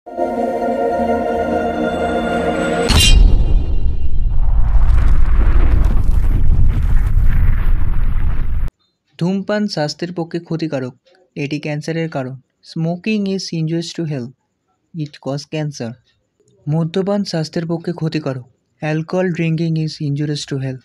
ধূমপান স্বাস্থ্যের পক্ষে ক্ষতিকারক। এটি ক্যান্সারের কারণ। Smoking is injurious to health, it cause cancer. মদ্যপান স্বাস্থ্যের পক্ষে ক্ষতিকারক। Alcohol drinking is injurious to health.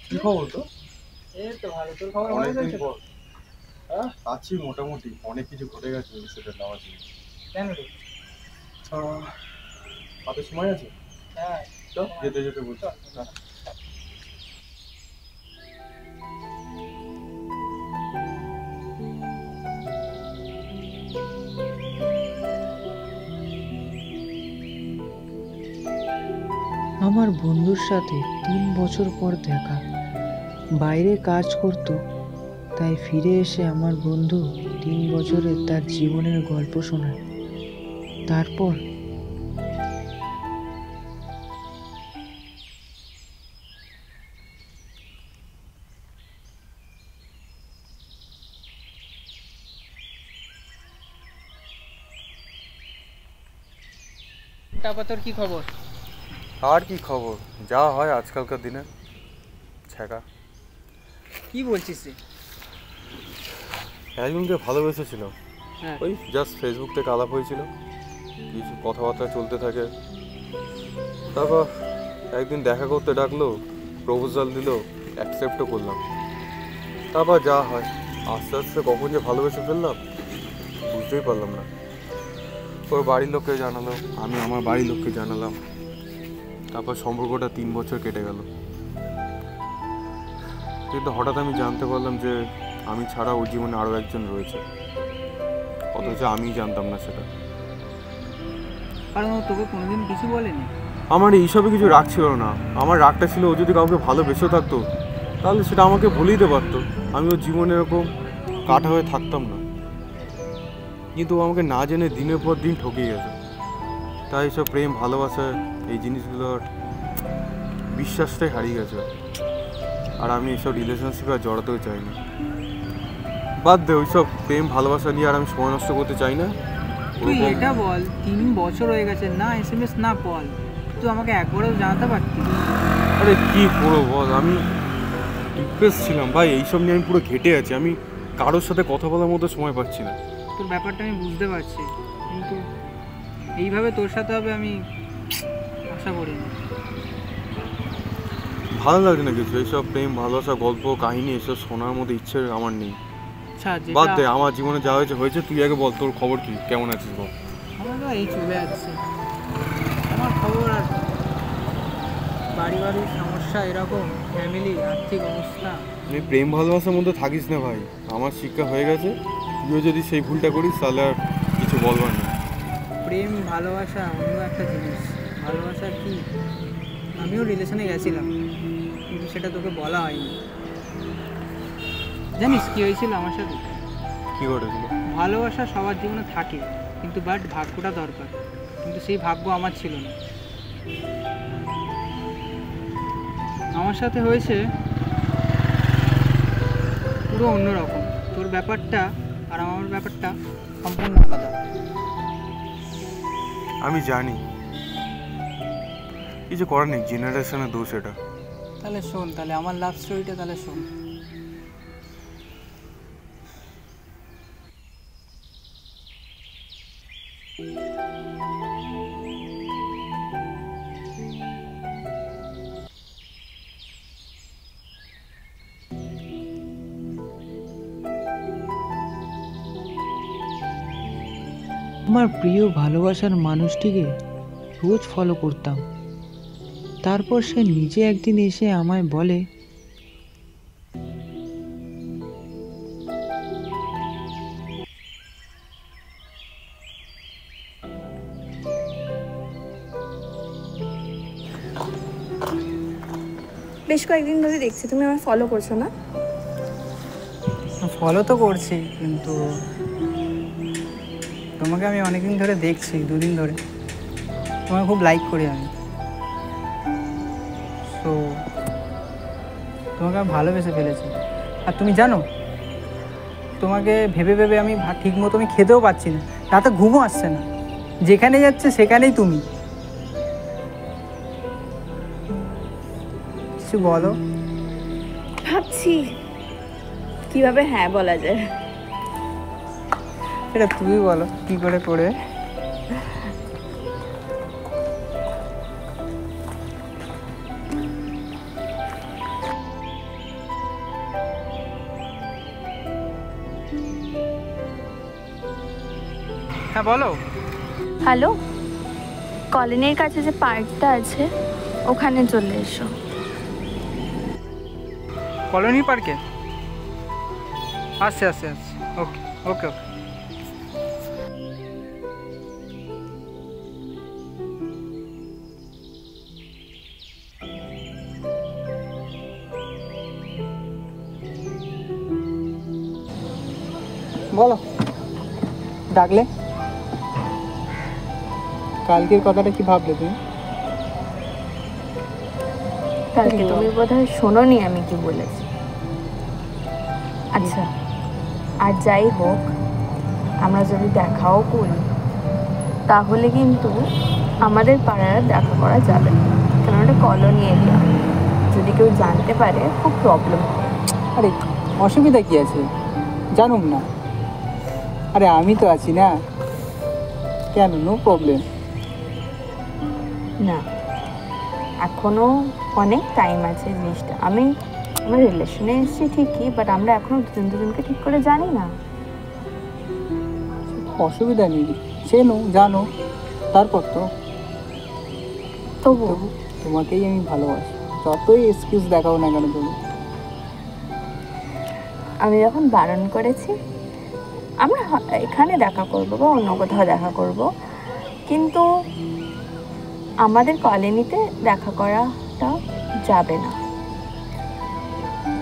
কি খবর তো? এই তো ভালো, তোর খবর? অনেকদিন পর। আছি মোটামুটি, অনেক কিছু ঘটে গেছে সেটা নেওয়ার জন্য। কেন রে? হাতে সময় আছে? হ্যাঁ, চল যেতে যেতে বলছি। আমার বন্ধুর সাথে 3 বছর পর দেখা। বাইরে কাজ করত, তাই ফিরে এসে আমার বন্ধু 3 বছরের তার জীবনের গল্প শোনায়। তারপর তারপর তোর কি খবর? আর কি খবর, যা হয় আজকালকার দিনে ছ্যাঁকা। কি বলছিস রে? একজনকে ভালোবেসেছিল, হ্যাঁ, ওই জাস্ট ফেসবুক থেকে আলাপ হয়েছিল, কিছু কথাবার্তা চলতে থাকে। তারপর একদিন দেখা করতে ডাকলো, প্রপোজাল দিল, অ্যাকসেপ্টও করলাম। তারপর যা হয়, আস্তে আস্তে কখন যে ভালোবেসে ফেললাম বুঝতেই পারলাম না। ওর বাড়ির লোককে জানালো, আমি আমার বাড়ির লোককে জানালাম। তারপর সম্পর্কটা 3 বছর কেটে গেল। কিন্তু হঠাৎ আমি জানতে পারলাম যে আমি ছাড়া ওর জীবনে আরও একজন রয়েছে, অথচ আমি জানতাম না সেটা। কারণ ও তোকে কোনোদিন কিছু বলেনি? আমার এইসবে কিছু রাগ ছিল না। আমার রাগটা ছিল ও যদি কাউকে ভালোবেসে থাকতো তাহলে সেটা আমাকে বলেই দিতে পারতো, আমি ওর জীবনে এরকম কাটা হয়ে থাকতাম না। কিন্তু ও আমাকে না জেনে দিনের পর দিন ঠকিয়ে গেছে। তাই সব প্রেম ভালোবাসা এই জিনিসগুলোর বিশ্বাসটাই হারিয়ে গেছে। আর আমি এইসব রিলেশনশিপে আর জড়াতেও চাই না। বাদ দে ওইসব প্রেম ভালোবাসা নিয়ে, আর আমি সময় নষ্ট করতে চাই না। তুই এটা বল, 3 বছর হয়ে গেছে, না SMS না কল, তুই আমাকে একবারও জানাতে পারতি? আরে কি করবো বল, আমি ডিপ্রেস ছিলাম ভাই, এইসব নিয়ে আমি পুরো ঘেটে আছি। আমি কারোর সাথে কথা বলার মতো সময় পাচ্ছি না। তোর ব্যাপারটা আমি বুঝতে পারছি, কিন্তু এইভাবে তোর সাথে হবে আমি আশা করিনি। ভালো লাগছে না কিছু, এইসব প্রেম ভালোবাসা গল্প কাহিনী এসব শোনার মতো ইচ্ছে আমার নেই। আচ্ছা, বাদ দে, আমার জীবনে যা হয়েছে হয়েছে। তুই আগে বল, তোর খবর কি, কেমন আছিস বল? আমার না এই চলে যাচ্ছে, আমার খবর আর বাড়ির সমস্যা, এরকম ফ্যামিলি আর্থিক অবস্থা। তুই প্রেম ভালোবাসার মধ্যে থাকিস না ভাই, আমার শিক্ষা হয়ে গেছে। তুইও যদি সেই ভুলটা করিস তাহলে আর কিছু বলবার নেই। প্রেম ভালোবাসা অন্য একটা জিনিস। ভালোবাসা কি, আমিও রিলেশনে গেছিলাম, কিন্তু সেটা তোকে বলা হয়নি। জানিস কি হয়েছিল আমার সাথে? কী ঘটেছিল? ভালোবাসা সবার জীবনে থাকে, কিন্তু বাট ভাগ্যটা দরকার, কিন্তু সেই ভাগ্য আমার ছিল না। আমার সাথে হয়েছে পুরো অন্যরকম। তোর ব্যাপারটা আর আমার ব্যাপারটা সম্পূর্ণ আলাদা। আমি জানি, কিছু করার নেই, জেনারেশনের দোষ এটা। তাহলে শোন, তাহলে আমার লাভ স্টোরিটা তাহলে শোন। আমার প্রিয় ভালোবাসার মানুষটিকে রোজ ফলো করতাম, তারপর সে নিজে একদিন এসে আমায় বলে, বেশ কয়েকদিন ধরে দেখছি তুমি আমায় ফলো করছো না? ফলো তো করছি, কিন্তু তোমাকে আমি অনেকদিন ধরে দেখছি, 2 দিন ধরে তোমাকে খুব লাইক করি আমি। তো তোমাকে আমি ভালোবেসে ফেলেছি। আর তুমি জানো, তোমাকে ভেবে ভেবে আমি ঠিক মতো আমি খেতেও পাচ্ছি না, রাতে ঘুমও আসছে না, যেখানে যাচ্ছে সেখানেই তুমি। কিছু বলো। ভাবছি কিভাবে হ্যাঁ বলা যায়। এটা তুমি বলো কি করে করে। হ্যাঁ বলো। হ্যালো, কলোনির কাছে যে পার্কটা আছে ওখানে চলে এসো। কলোনি পার্কে? আসছে আসছে আসছে। ওকে ওকে ওকে। বলো, ডাকলে? কালকের কথাটা কি ভাবলে তুমি? কালকে তুমি বোধহয় শোনোনি আমি কি বলেছি। আচ্ছা, আর যাই হোক, আমরা যদি দেখাও করি তাহলে কিন্তু আমাদের পাড়ায় দেখা করা যাবে না, কারণ ওটা কলোনি এরিয়া। যদি কেউ জানতে পারে খুব প্রবলেম হবে। আরে অসুবিধা কি আছে, জানুক না। আরে আমি তো আছি না, কেন? No problem. না, এখনো অনেক টাইম আছে জিনিসটা। আমি আমার রিলেশনে এসেছি ঠিকই, বাট আমরা এখনো দুজনকে ঠিক করে জানি না। অসুবিধা নেই, চেনো জানো, তারপর তো তবু তোমাকেই আমি ভালোবাসি, যতই এক্সকিউজ দেখাও না কেন তুমি। আমি যখন বারণ করেছি আমরা এখানে দেখা করবো বা অন্য কোথাও দেখা করব, কিন্তু আমাদের কলোনিতে দেখা করাটা যাবে না।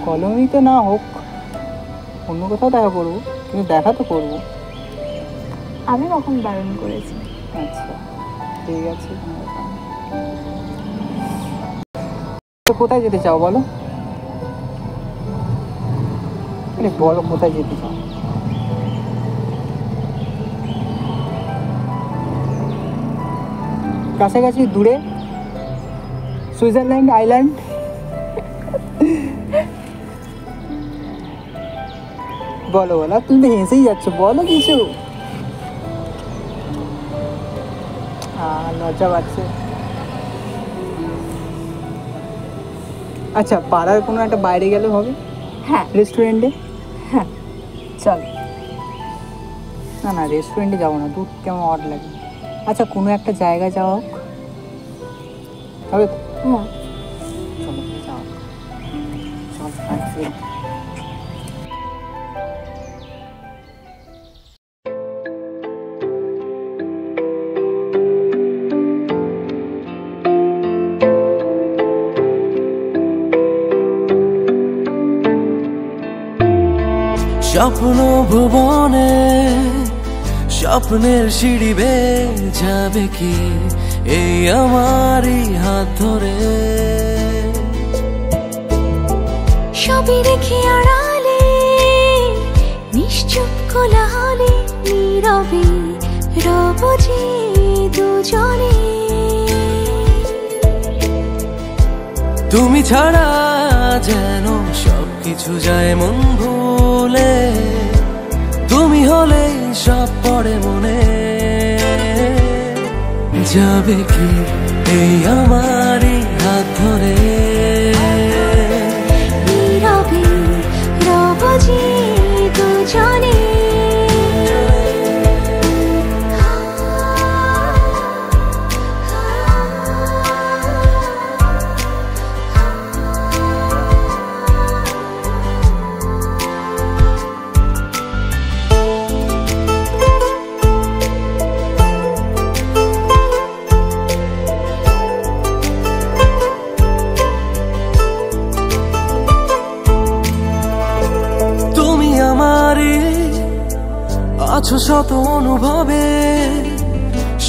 কলোনিতে না হোক, অন্য কোথাও দেখা করবো, কিন্তু দেখা তো করবো। আমি কখন বারণ করেছি? আচ্ছা ঠিক আছে। তো কোথায় যেতে চাও বলো? আরে বলো কোথায় যেতে চাও? কাছাকাছি, দূরে, সুইজারল্যান্ড, আইল্যান্ড? বলো বলো, তুমি তো হেসেই যাচ্ছ, বলো কিছু। লজ্জা পাচ্ছে। আচ্ছা, পাড়ার কোনো একটা বাইরে গেলে হবে? হ্যাঁ, রেস্টুরেন্টে? হ্যাঁ চল। না না, রেস্টুরেন্টে যাবো না, দূর কেমন অড লাগে। আচ্ছা, কোনো একটা জায়গায় যাওয়া হোক, হবে তো? হ্যাঁ চলো যাওয়া চল আসছি। স্বপ্ন ভুবনে স্বপ্নের সিঁড়ি বেয়ে যাবে কি এই আমারই হাত ধরে? সবই রেখে আড়ালে নিশ্চুপ কোলাহলে নীরবে রব যে দুজনে। তুমি ছাড়া যেন সবকিছু যায় মন ভুলে, তুমি হলে সব পড়ে মনে। যাবে কি এই আমারই হাত ধরে? নীরবে রব যে দুজনে। আছো শত অনুভবে,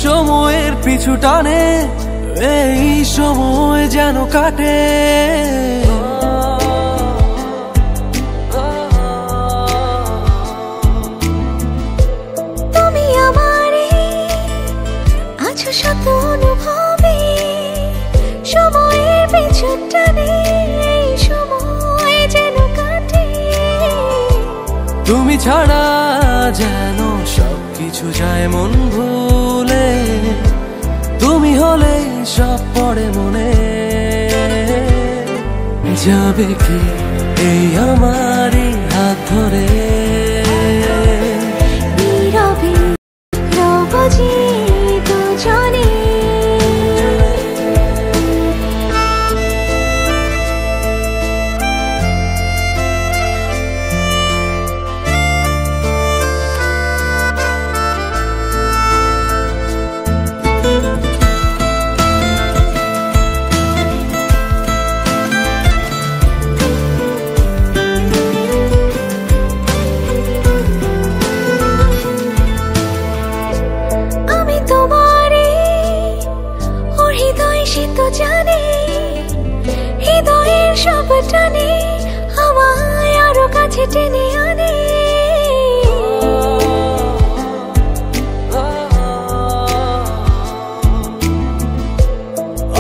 সময়ের পিছু টানে এই সময় যেন কাটে। তুমি আমারে আছো শত অনুভবে, সময়ের পিছু টানে এই সময় যেন কাটে। তুমি ছাড়া যেন সবকিছু যায় মন ভুলে, তুমি হলে সব পড়ে মনে। যাবে কি এই আমারই হাত ধরে, নীরবে রব যে দুজনে। আমি তোমারে ওর হৃদয় সে তো জানে, হৃদয়ের সব টানে আমায় আরো কাছে টেনে আনে।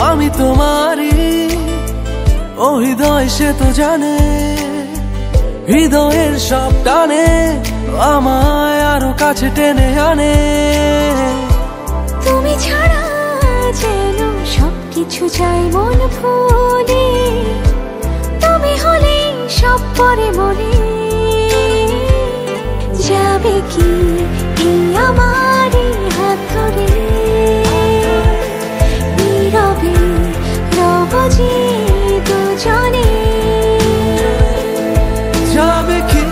আমি তোমারই, ও হৃদয় সে তো জানে, হৃদয়ের সব টানে আমায় আরো কাছে টেনে আনে। তুমি ছাড়া যেন সবকিছু যায় মন ভুলে, তুমি হলে সব পরে মনে। যাবে কি এই আমারই হাত ধরে, নীরবে রব যে দুজনে। যাবে কি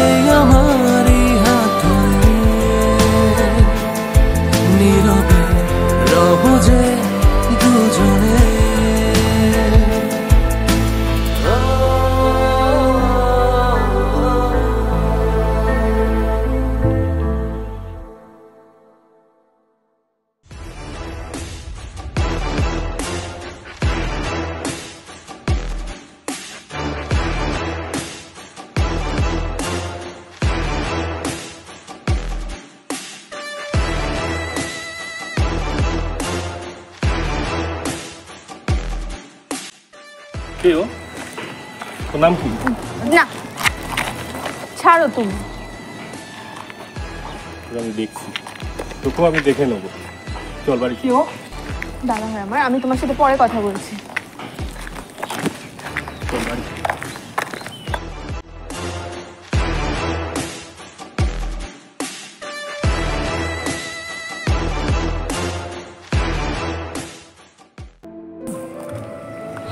এই আমারই হাত ধরে, নীরবে রব যে দুজনে। কে ও? তোর নাম কি? না, ছাড়ো তুমি। তোকে আমি দেখছি, তোকেও আমি দেখে নেবো। চল বাড়ি। কি ও? দাদা ভাই আমার, আমি তোমার সাথে পরে কথা বলছি। চল বাড়ি।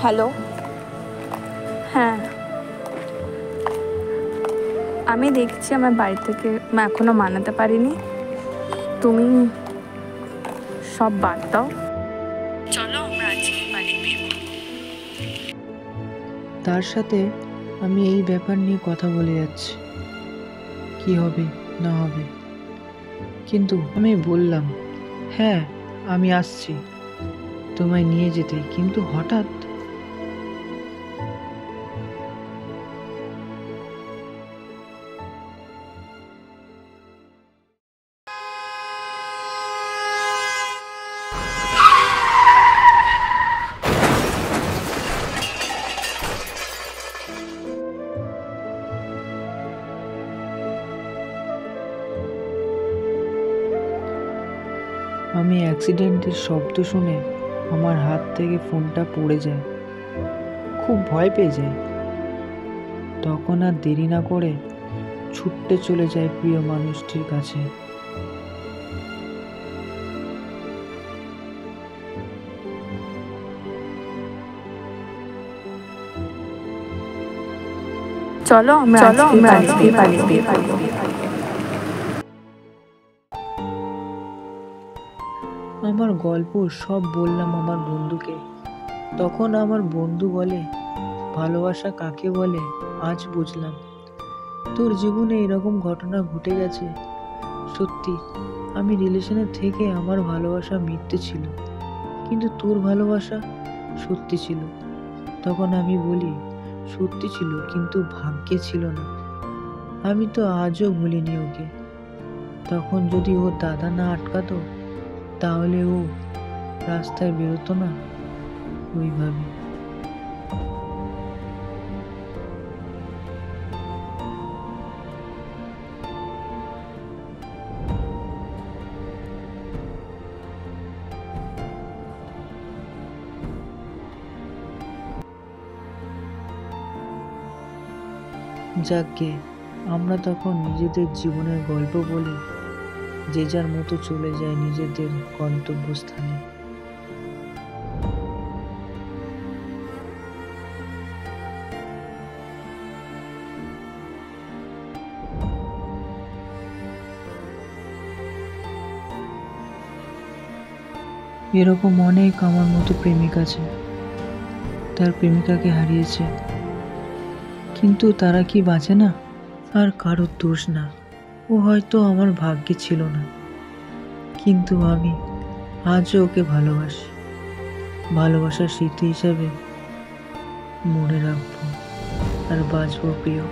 হ্যালো, হ্যাঁ আমি দেখছি আমার বাড়ি থেকে এখনো মানাতে পারিনি। তুমি সব বাদ দাও, চলো আমরা আজকে বাড়ি ফিরবো। তার সাথে আমি এই ব্যাপার নিয়ে কথা বলে যাচ্ছি, কি হবে না হবে। কিন্তু আমি বললাম হ্যাঁ আমি আসছি তোমায় নিয়ে যেতে, কিন্তু হঠাৎ আমি অ্যাক্সিডেন্টের শব্দ শুনে আমার হাত থেকে ফোনটা পড়ে যায়, খুব ভয় পেয়ে যাই। তখন আর দেরি না করে ছুটতে চলে যায় প্রিয় মানুষটির কাছে। চলো আমরা আজকে বাড়ি ফিরবো। আমার গল্প সব বললাম আমার বন্ধুকে। তখন আমার বন্ধু বলে, ভালোবাসা কাকে বলে আজ বুঝলাম। তোর জীবনে এরকম ঘটনা ঘটে গেছে, সত্যি আমি রিলেশনের থেকে আমার ভালোবাসা মিথ্যে ছিল, কিন্তু তোর ভালোবাসা সত্যি ছিল। তখন আমি বলি সত্যি ছিল, কিন্তু ভাগ্যে ছিল না। আমি তো আজও ভুলিনি ওকে। তখন যদি ওর দাদা না আটকাতো, তাহলে ও রাস্তায় বেরোতো না ওইভাবে। যাকে আমরা তখন নিজেদের জীবনের গল্প বলে যে যার মতো চলে যায় নিজেদের গন্তব্যস্থানে। এরকম অনেক আমার মতো প্রেমিক আছে, তার প্রেমিকাকে হারিয়েছে, কিন্তু তারা কি বাঁচে না? আর কারোর দোষ না, ও হয়তো আমার ভাগ্যে ছিল না, কিন্তু আমি আজও ওকে ভালোবাসি। ভালোবাসার স্মৃতি হিসাবে মনে রাখবো আর বাঁচবো প্রিয়।